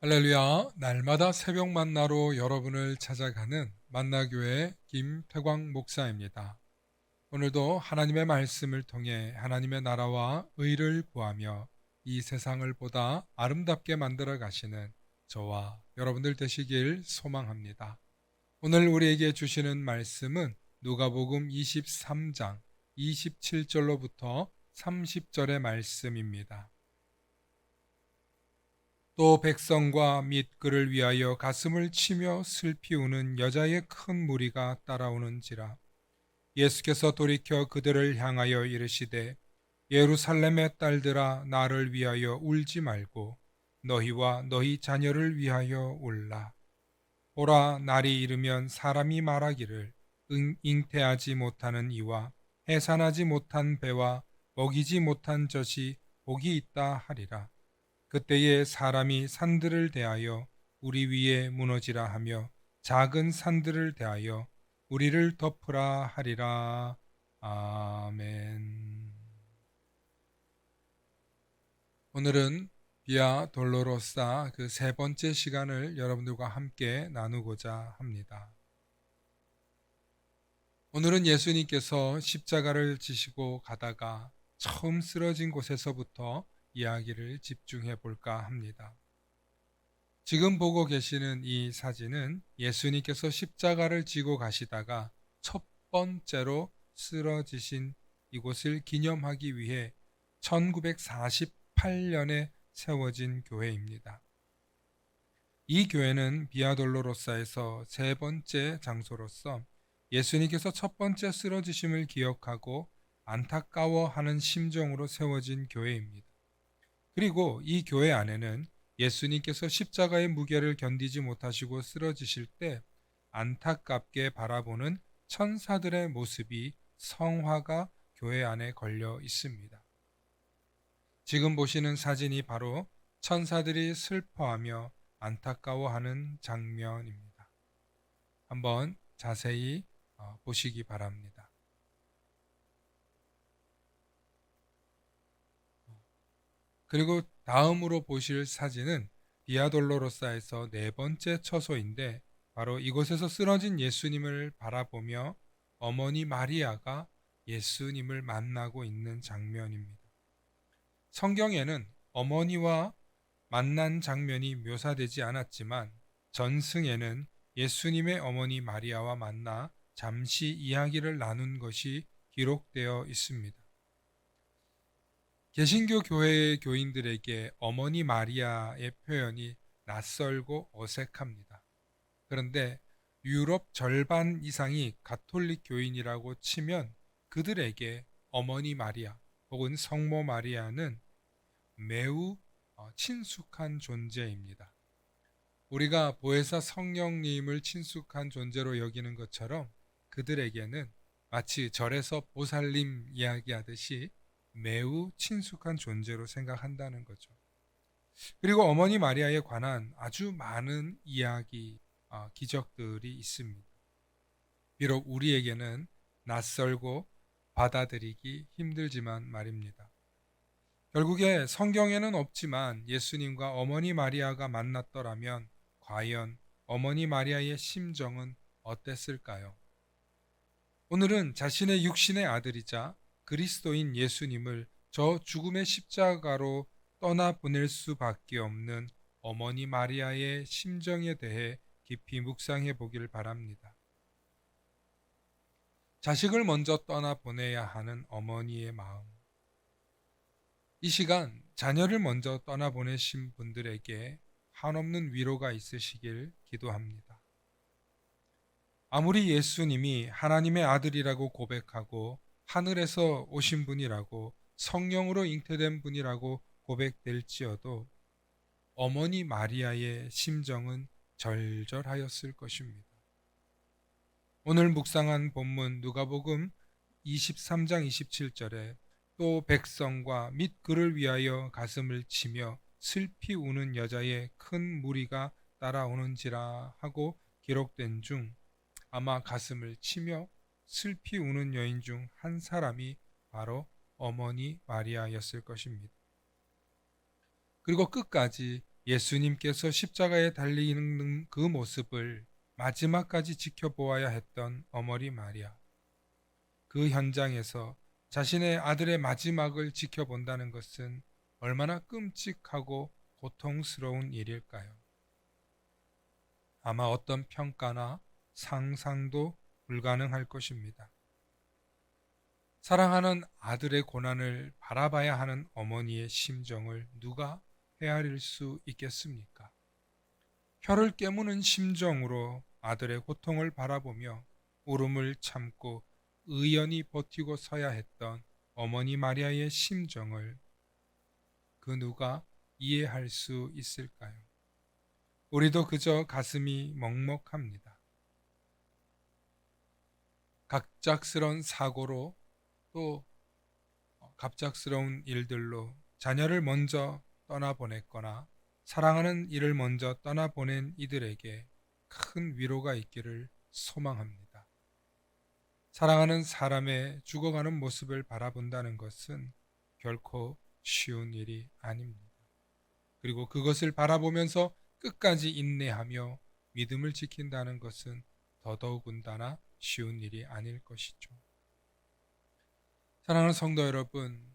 할렐루야, 날마다 새벽 만나로 여러분을 찾아가는 만나교회 김태광 목사입니다. 오늘도 하나님의 말씀을 통해 하나님의 나라와 의를 구하며 이 세상을 보다 아름답게 만들어 가시는 저와 여러분들 되시길 소망합니다. 오늘 우리에게 주시는 말씀은 누가복음 23장 27절로부터 30절의 말씀입니다. 또 백성과 및 그를 위하여 가슴을 치며 슬피 우는 여자의 큰 무리가 따라오는지라. 예수께서 돌이켜 그들을 향하여 이르시되 예루살렘의 딸들아 나를 위하여 울지 말고 너희와 너희 자녀를 위하여 울라. 보라, 날이 이르면 사람이 말하기를 잉태하지 못하는 이와 해산하지 못한 배와 먹이지 못한 젖이 복이 있다 하리라. 그때에 사람이 산들을 대하여 우리 위에 무너지라 하며 작은 산들을 대하여 우리를 덮으라 하리라. 아멘. 오늘은 비아 돌로로사 그 세 번째 시간을 여러분들과 함께 나누고자 합니다. 오늘은 예수님께서 십자가를 지시고 가다가 처음 쓰러진 곳에서부터 이야기를 집중해 볼까 합니다. 지금 보고 계시는 이 사진은 예수님께서 십자가를 지고 가시다가 첫 번째로 쓰러지신 이곳을 기념하기 위해 1948년에 세워진 교회입니다. 이 교회는 비아돌로로사에서 세 번째 장소로서 예수님께서 첫 번째 쓰러지심을 기억하고 안타까워하는 심정으로 세워진 교회입니다. 그리고 이 교회 안에는 예수님께서 십자가의 무게를 견디지 못하시고 쓰러지실 때 안타깝게 바라보는 천사들의 모습이 성화가 교회 안에 걸려 있습니다. 지금 보시는 사진이 바로 천사들이 슬퍼하며 안타까워하는 장면입니다. 한번 자세히 보시기 바랍니다. 그리고 다음으로 보실 사진은 비아돌로로사에서 네 번째 처소인데 바로 이곳에서 쓰러진 예수님을 바라보며 어머니 마리아가 예수님을 만나고 있는 장면입니다. 성경에는 어머니와 만난 장면이 묘사되지 않았지만 전승에는 예수님의 어머니 마리아와 만나 잠시 이야기를 나눈 것이 기록되어 있습니다. 개신교 교회의 교인들에게 어머니 마리아의 표현이 낯설고 어색합니다. 그런데 유럽 절반 이상이 가톨릭 교인이라고 치면 그들에게 어머니 마리아 혹은 성모 마리아는 매우 친숙한 존재입니다. 우리가 보혜사 성령님을 친숙한 존재로 여기는 것처럼 그들에게는 마치 절에서 보살님 이야기하듯이 매우 친숙한 존재로 생각한다는 거죠. 그리고 어머니 마리아에 관한 아주 많은 이야기, 기적들이 있습니다. 비록 우리에게는 낯설고 받아들이기 힘들지만 말입니다. 결국에 성경에는 없지만 예수님과 어머니 마리아가 만났더라면 과연 어머니 마리아의 심정은 어땠을까요? 오늘은 자신의 육신의 아들이자 그리스도인 예수님을 저 죽음의 십자가로 떠나보낼 수밖에 없는 어머니 마리아의 심정에 대해 깊이 묵상해 보길 바랍니다. 자식을 먼저 떠나보내야 하는 어머니의 마음. 이 시간 자녀를 먼저 떠나보내신 분들에게 한없는 위로가 있으시길 기도합니다. 아무리 예수님이 하나님의 아들이라고 고백하고 하늘에서 오신 분이라고 성령으로 잉태된 분이라고 고백될지어도 어머니 마리아의 심정은 절절하였을 것입니다. 오늘 묵상한 본문 누가복음 23장 27절에 또 백성과 및 그를 위하여 가슴을 치며 슬피 우는 여자의 큰 무리가 따라오는지라 하고 기록된 중 아마 가슴을 치며 슬피 우는 여인 중 한 사람이 바로 어머니 마리아였을 것입니다. 그리고 끝까지 예수님께서 십자가에 달리는 그 모습을 마지막까지 지켜보아야 했던 어머니 마리아. 그 현장에서 자신의 아들의 마지막을 지켜본다는 것은 얼마나 끔찍하고 고통스러운 일일까요? 아마 어떤 평가나 상상도 불가능할 것입니다. 사랑하는 아들의 고난을 바라봐야 하는 어머니의 심정을 누가 헤아릴 수 있겠습니까? 혀를 깨무는 심정으로 아들의 고통을 바라보며 울음을 참고 의연히 버티고 서야 했던 어머니 마리아의 심정을 그 누가 이해할 수 있을까요? 우리도 그저 가슴이 먹먹합니다. 갑작스런 사고로 또 갑작스러운 일들로 자녀를 먼저 떠나보냈거나 사랑하는 이를 먼저 떠나보낸 이들에게 큰 위로가 있기를 소망합니다. 사랑하는 사람의 죽어가는 모습을 바라본다는 것은 결코 쉬운 일이 아닙니다. 그리고 그것을 바라보면서 끝까지 인내하며 믿음을 지킨다는 것은 더더욱은다나 쉬운 일이 아닐 것이죠. 사랑하는 성도 여러분,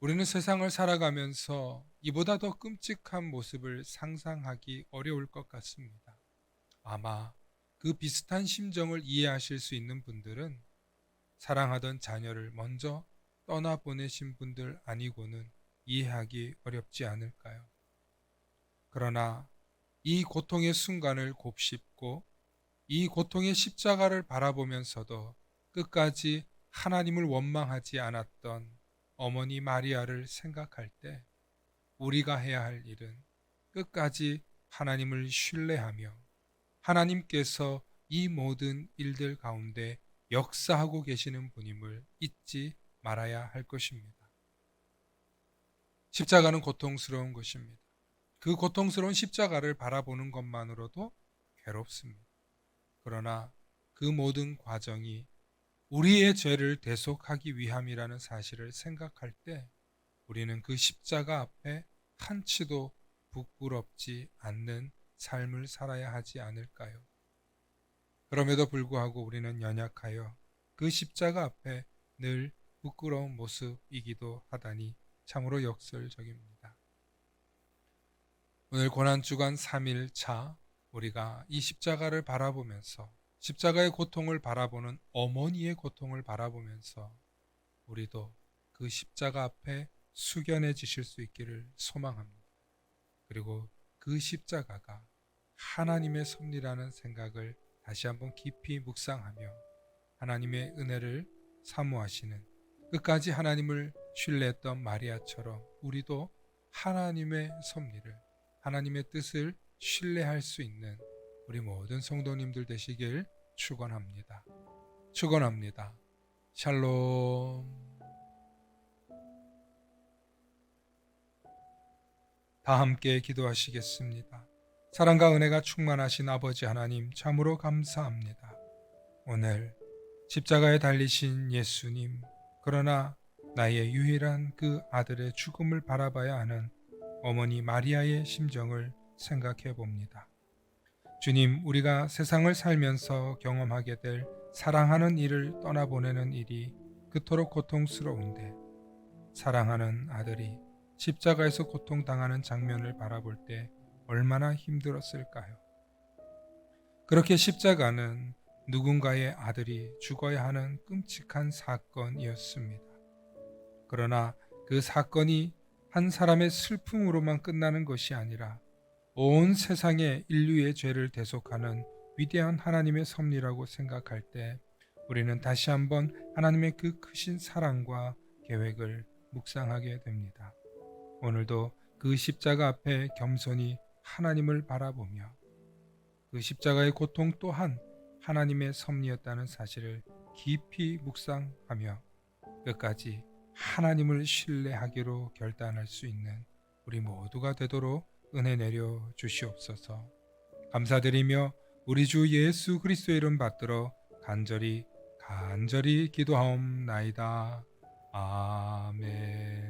우리는 세상을 살아가면서 이보다 더 끔찍한 모습을 상상하기 어려울 것 같습니다. 아마 그 비슷한 심정을 이해하실 수 있는 분들은 사랑하던 자녀를 먼저 떠나보내신 분들 아니고는 이해하기 어렵지 않을까요? 그러나 이 고통의 순간을 곱씹고 이 고통의 십자가를 바라보면서도 끝까지 하나님을 원망하지 않았던 어머니 마리아를 생각할 때 우리가 해야 할 일은 끝까지 하나님을 신뢰하며 하나님께서 이 모든 일들 가운데 역사하고 계시는 분임을 잊지 말아야 할 것입니다. 십자가는 고통스러운 것입니다. 그 고통스러운 십자가를 바라보는 것만으로도 괴롭습니다. 그러나 그 모든 과정이 우리의 죄를 대속하기 위함이라는 사실을 생각할 때 우리는 그 십자가 앞에 한치도 부끄럽지 않는 삶을 살아야 하지 않을까요? 그럼에도 불구하고 우리는 연약하여 그 십자가 앞에 늘 부끄러운 모습이기도 하다니 참으로 역설적입니다. 오늘 고난주간 3일차 우리가 이 십자가를 바라보면서 십자가의 고통을 바라보는 어머니의 고통을 바라보면서 우리도 그 십자가 앞에 숙연해지실 수 있기를 소망합니다. 그리고 그 십자가가 하나님의 섭리라는 생각을 다시 한번 깊이 묵상하며 하나님의 은혜를 사모하시는 끝까지 하나님을 신뢰했던 마리아처럼 우리도 하나님의 섭리를 하나님의 뜻을 신뢰할 수 있는 우리 모든 성도님들 되시길 축원합니다. 축원합니다. 샬롬. 다 함께 기도하시겠습니다. 사랑과 은혜가 충만하신 아버지 하나님 참으로 감사합니다. 오늘 십자가에 달리신 예수님, 그러나 나의 유일한 그 아들의 죽음을 바라봐야 하는 어머니 마리아의 심정을 생각해 봅니다. 주님, 우리가 세상을 살면서 경험하게 될 사랑하는 이를 떠나보내는 일이 그토록 고통스러운데 사랑하는 아들이 십자가에서 고통당하는 장면을 바라볼 때 얼마나 힘들었을까요? 그렇게 십자가는 누군가의 아들이 죽어야 하는 끔찍한 사건이었습니다. 그러나 그 사건이 한 사람의 슬픔으로만 끝나는 것이 아니라 온 세상의 인류의 죄를 대속하는 위대한 하나님의 섭리라고 생각할 때 우리는 다시 한번 하나님의 그 크신 사랑과 계획을 묵상하게 됩니다. 오늘도 그 십자가 앞에 겸손히 하나님을 바라보며 그 십자가의 고통 또한 하나님의 섭리였다는 사실을 깊이 묵상하며 끝까지 하나님을 신뢰하기로 결단할 수 있는 우리 모두가 되도록 은혜 내려 주시옵소서. 감사드리며 우리 주 예수 그리스도의 이름 받들어 간절히 기도하옵나이다. 아멘.